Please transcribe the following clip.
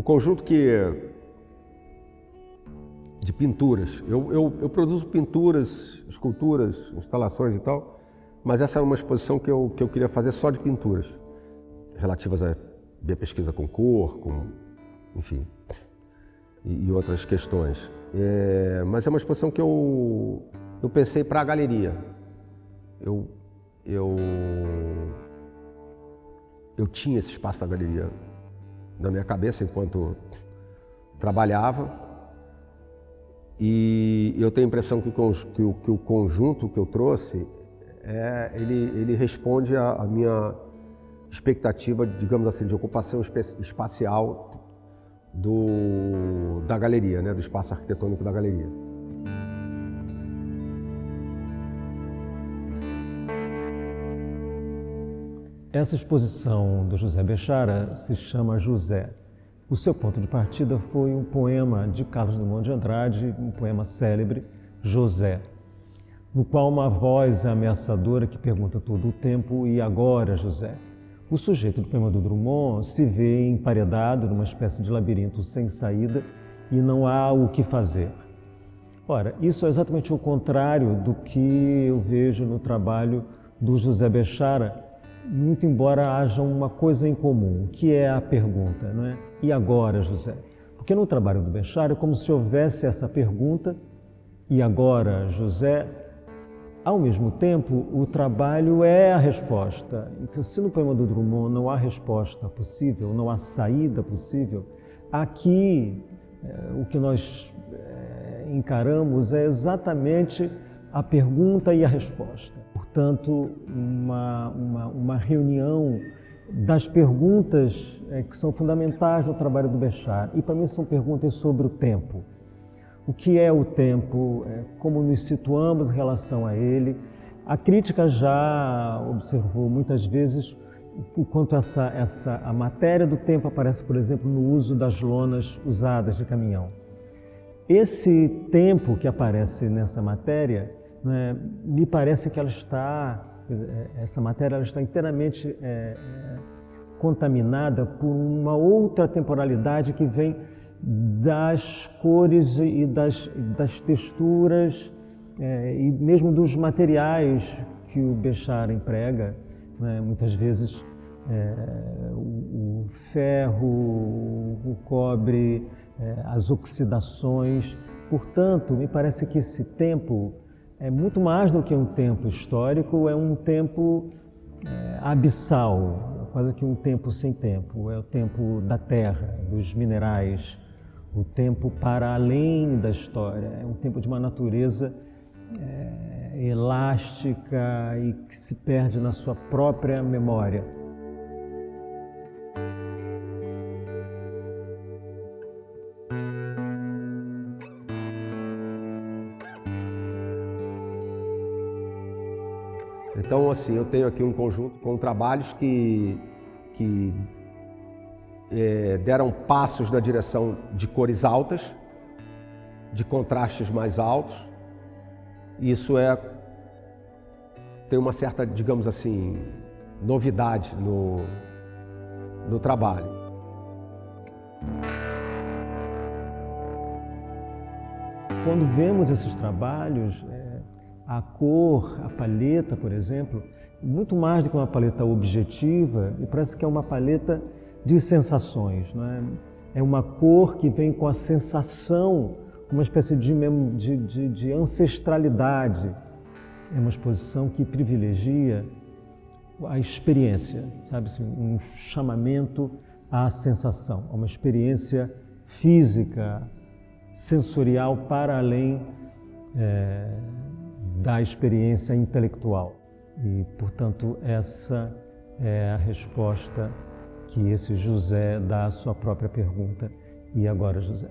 conjunto de pinturas. Eu produzo pinturas, esculturas, instalações e tal, mas essa era uma exposição que eu queria fazer só de pinturas, relativas à minha pesquisa com cor, enfim, e outras questões. Mas é uma exposição que eu pensei para a galeria. Eu tinha esse espaço da galeria na minha cabeça enquanto trabalhava, e eu tenho a impressão que o conjunto que eu trouxe, ele responde à minha expectativa, digamos assim, de ocupação espacial da galeria, né, do espaço arquitetônico da galeria. Essa exposição do José Bechara se chama José. O seu ponto de partida foi um poema de Carlos Drummond de Andrade, um poema célebre, José, no qual uma voz ameaçadora que pergunta todo o tempo: e agora, José? O sujeito do poema do Drummond se vê emparedado numa espécie de labirinto sem saída e não há o que fazer. Ora, isso é exatamente o contrário do que eu vejo no trabalho do José Bechara, muito embora haja uma coisa em comum, que é a pergunta, não é? E agora, José? Porque no trabalho do Bechara é como se houvesse essa pergunta, e agora, José? Ao mesmo tempo, o trabalho é a resposta. Então, se no poema do Drummond não há resposta possível, não há saída possível, aqui o que nós encaramos é exatamente a pergunta e a resposta. Portanto, uma reunião das perguntas que são fundamentais no trabalho do Bechara. E para mim são perguntas sobre o tempo. O que é o tempo? Como nos situamos em relação a ele? A crítica já observou muitas vezes o quanto a matéria do tempo aparece, por exemplo, no uso das lonas usadas de caminhão. Esse tempo que aparece nessa matéria, né, me parece que essa matéria está inteiramente contaminada por uma outra temporalidade que vem das cores e das texturas e mesmo dos materiais que o Bechara emprega, né? Muitas vezes o ferro, o cobre, as oxidações. Portanto, me parece que esse tempo é muito mais do que um tempo histórico, é um tempo abissal, quase que um tempo sem tempo. É o tempo da terra, dos minerais, o tempo para além da história. É um tempo de uma natureza elástica e que se perde na sua própria memória. Então, assim, eu tenho aqui um conjunto com trabalhos que deram passos na direção de cores altas, de contrastes mais altos. Isso tem uma certa, digamos assim, novidade no trabalho. Quando vemos esses trabalhos, a cor, a paleta, por exemplo, muito mais do que uma paleta objetiva, e parece que é uma paleta de sensações, não é? É uma cor que vem com a sensação, uma espécie de ancestralidade. É uma exposição que privilegia a experiência, sabe assim, um chamamento à sensação, a uma experiência física, sensorial para além da experiência intelectual. E, portanto, essa é a resposta que esse José dá à sua própria pergunta. E agora, José?